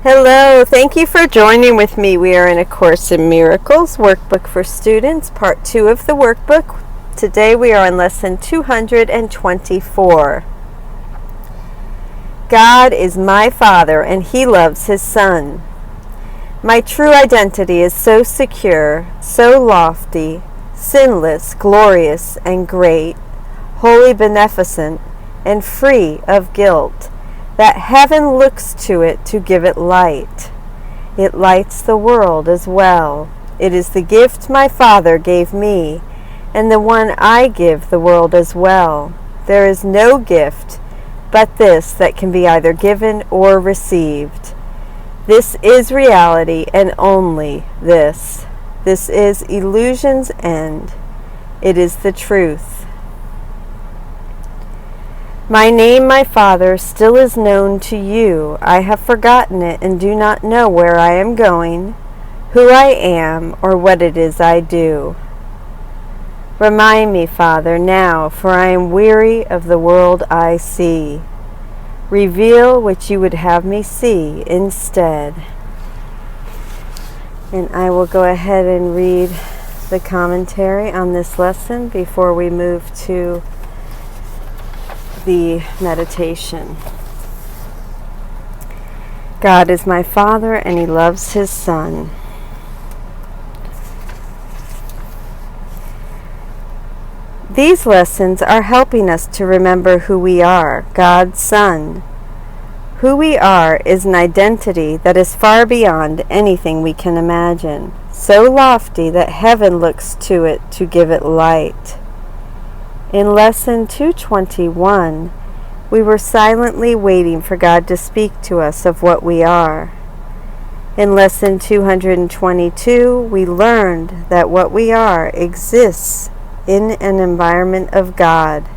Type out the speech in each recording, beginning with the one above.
Hello, thank you for joining with me. We are in A Course in Miracles, Workbook for Students, Part 2 of the workbook. Today we are on Lesson 224. God is my Father and He loves His Son. My true identity is so secure, so lofty, sinless, glorious, and great, wholly beneficent, and free of guilt, that heaven looks to it to give it light. It lights the world as well. It is the gift my Father gave me, and the one I give the world as well. There is no gift but this that can be either given or received. This is reality, and only this. This is illusion's end. It is the truth. My name, my Father, still is known to you. I have forgotten it and do not know where I am going, who I am, or what it is I do. Remind me, Father, now, for I am weary of the world I see. Reveal what you would have me see instead. And I will go ahead and read the commentary on this lesson before we move to the meditation. God is my Father and He loves His Son. These lessons are helping us to remember who we are, God's Son. Who we are is an identity that is far beyond anything we can imagine, so lofty that heaven looks to it to give it light. In Lesson 221, we were silently waiting for God to speak to us of what we are. In Lesson 222, we learned that what we are exists in an environment of God.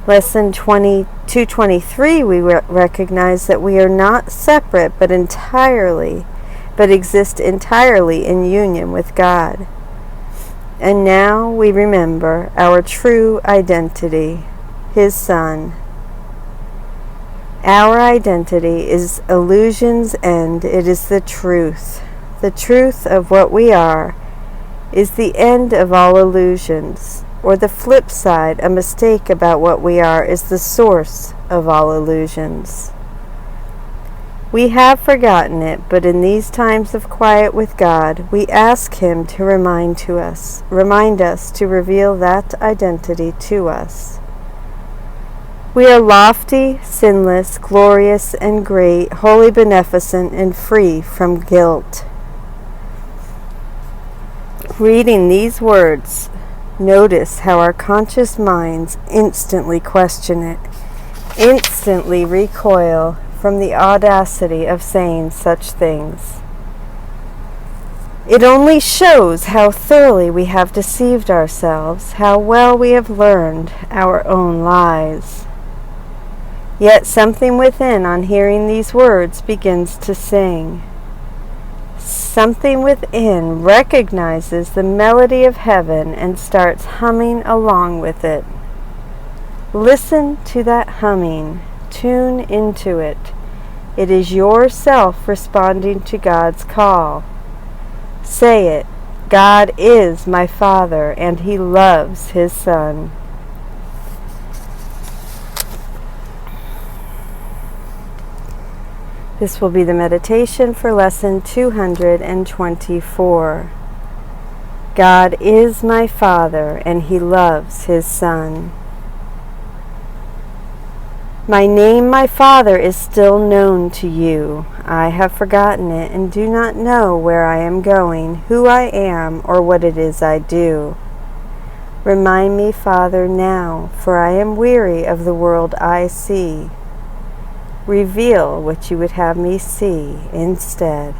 Lesson 223, we recognize that we are not separate but exist entirely in union with God. And now we remember our true identity, His Son. Our identity is illusion's end. It is the truth. The truth of what we are is the end of all illusions, or the flip side, a mistake about what we are is the source of all illusions. We have forgotten it, but in these times of quiet with God, we ask Him to remind us to reveal that identity to us. We are lofty, sinless, glorious, and great, wholly beneficent, and free from guilt. Reading these words, notice how our conscious minds instantly question it, instantly recoil from the audacity of saying such things. It only shows how thoroughly we have deceived ourselves, how well we have learned our own lies. Yet something within, on hearing these words, begins to sing. Something within recognizes the melody of heaven and starts humming along with it. Listen to that humming. Tune into it. It is yourself responding to God's call. Say it. God is my Father and He loves His Son. This will be the meditation for Lesson 224. God is my Father and He loves His Son. My name, my Father, is still known to you. I have forgotten it and do not know where I am going, who I am, or what it is I do. Remind me, Father, now, for I am weary of the world I see. Reveal what you would have me see instead.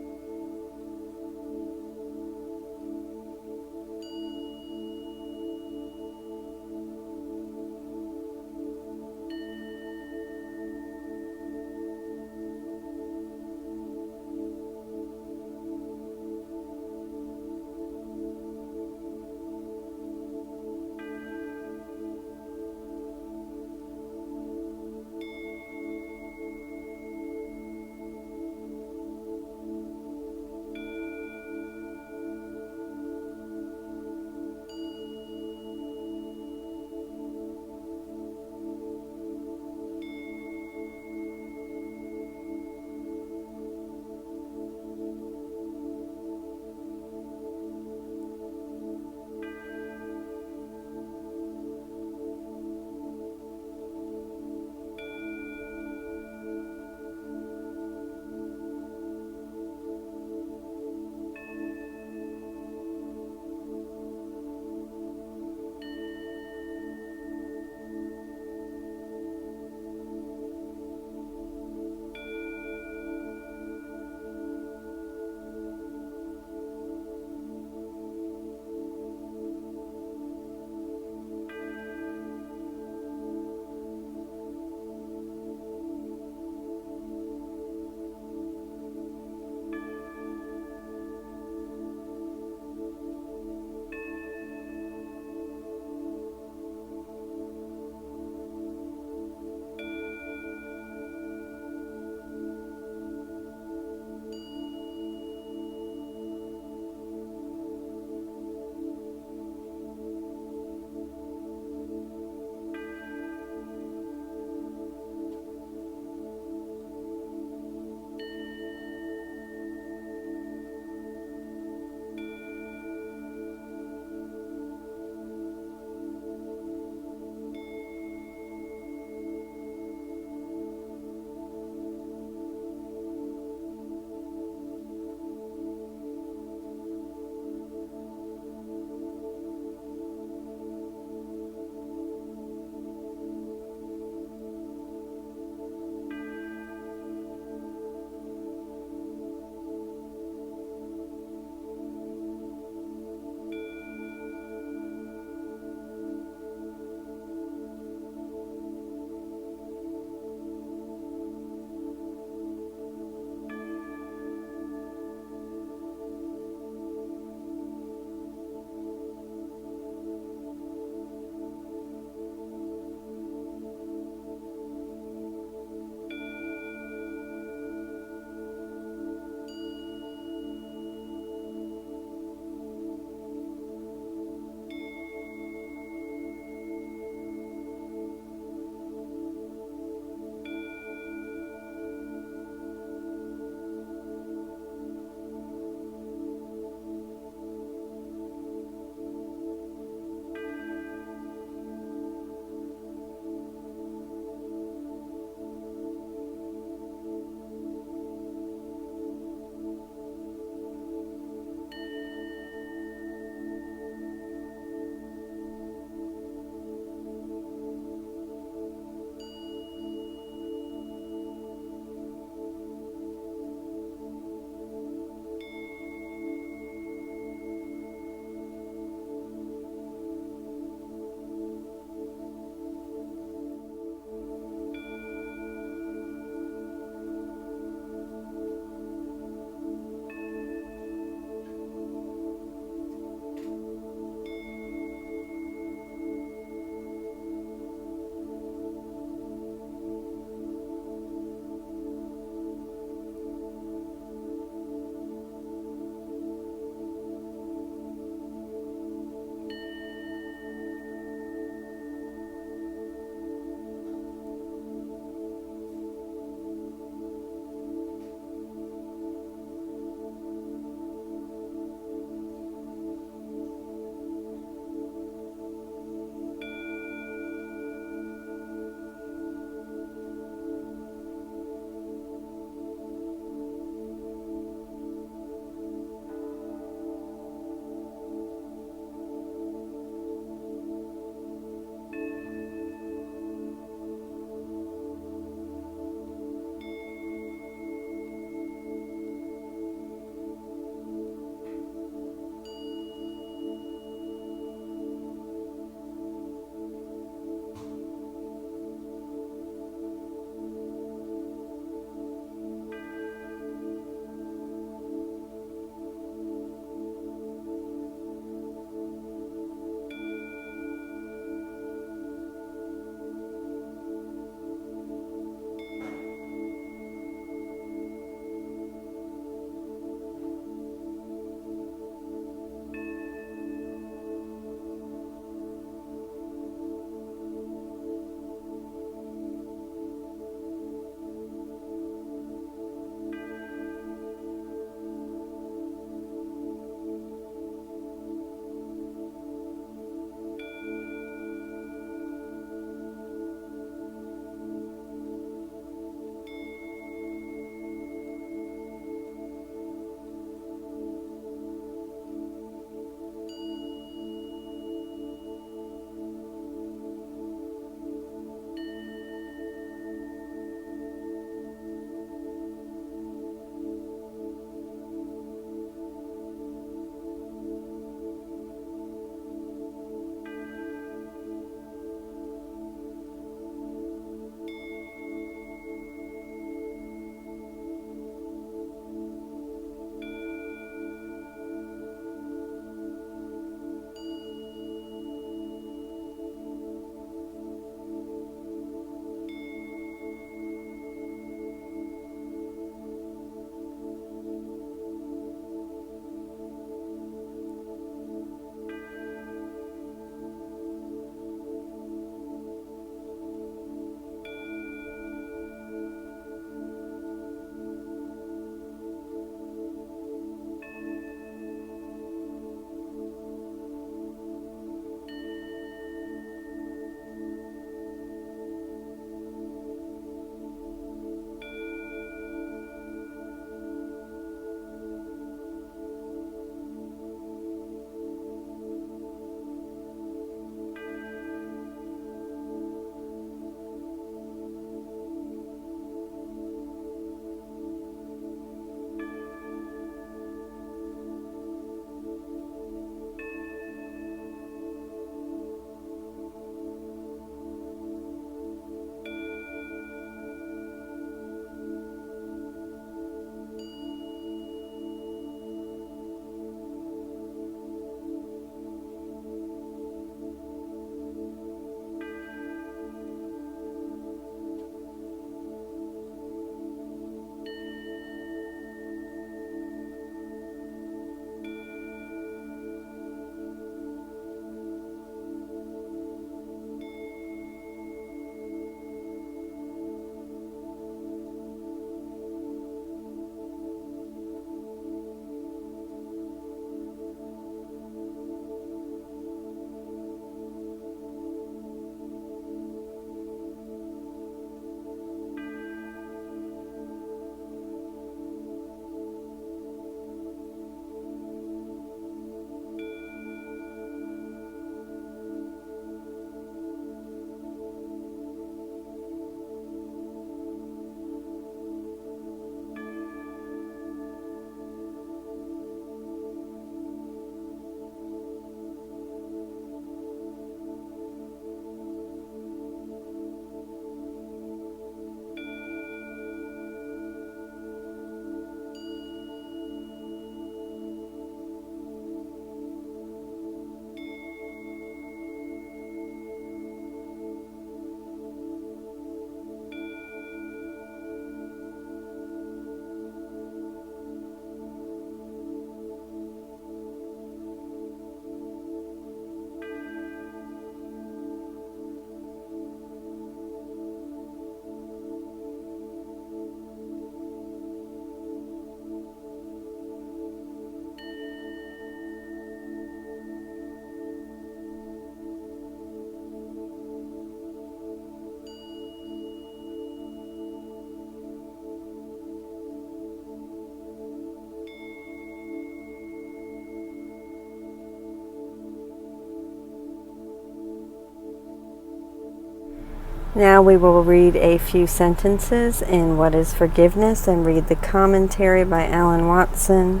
Now we will read a few sentences in What is Forgiveness and read the commentary by Alan Watson.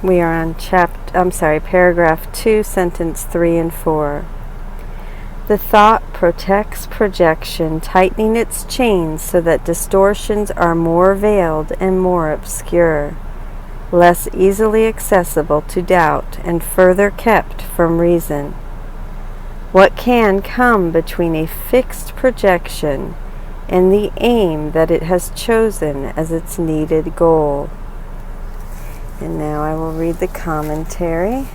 We are on paragraph 2, sentence 3 and 4. The thought protects projection, tightening its chains so that distortions are more veiled and more obscure, less easily accessible to doubt and further kept from reason. What can come between a fixed projection and the aim that it has chosen as its needed goal? And now I will read the commentary.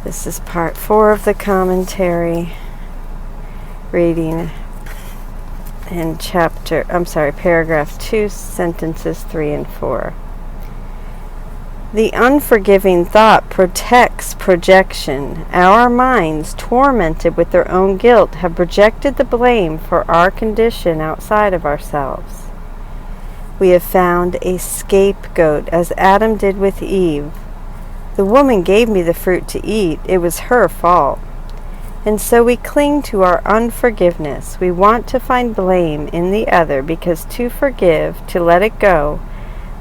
This is part 4 of the commentary, reading in paragraph 2, sentences 3 and 4. The unforgiving thought protects projection. Our minds, tormented with their own guilt, have projected the blame for our condition outside of ourselves. We have found a scapegoat, as Adam did with Eve. The woman gave me the fruit to eat. It was her fault. And so we cling to our unforgiveness. We want to find blame in the other because to forgive, to let it go,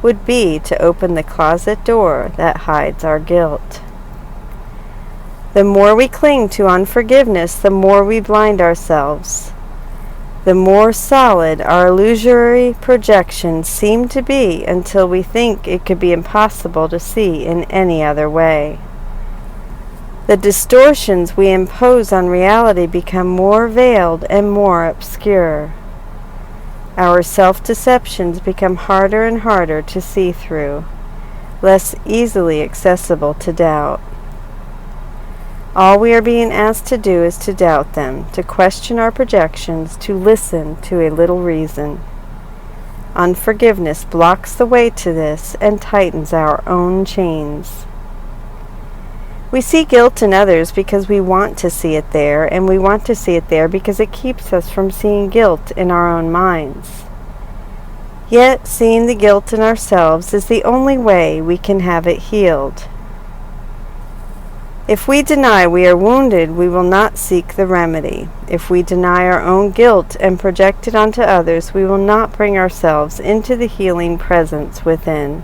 would be to open the closet door that hides our guilt. The more we cling to unforgiveness, the more we blind ourselves. The more solid our illusory projections seem to be until we think it could be impossible to see in any other way. The distortions we impose on reality become more veiled and more obscure. Our self-deceptions become harder and harder to see through, less easily accessible to doubt. All we are being asked to do is to doubt them, to question our projections, to listen to a little reason. Unforgiveness blocks the way to this and tightens our own chains. We see guilt in others because we want to see it there, and we want to see it there because it keeps us from seeing guilt in our own minds. Yet, seeing the guilt in ourselves is the only way we can have it healed. If we deny we are wounded, we will not seek the remedy. If we deny our own guilt and project it onto others, we will not bring ourselves into the healing presence within,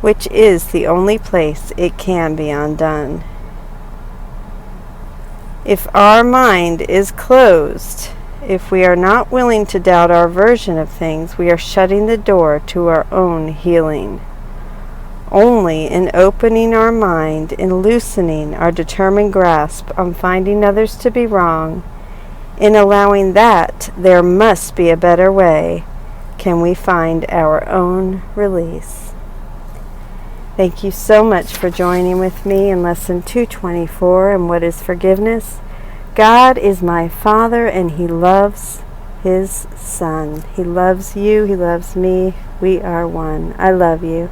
which is the only place it can be undone. If our mind is closed, if we are not willing to doubt our version of things, we are shutting the door to our own healing. Only in opening our mind, in loosening our determined grasp on finding others to be wrong, in allowing that there must be a better way, can we find our own release. Thank you so much for joining with me in Lesson 224 and What is Forgiveness? God is my Father and He loves His Son. He loves you. He loves me. We are one. I love you.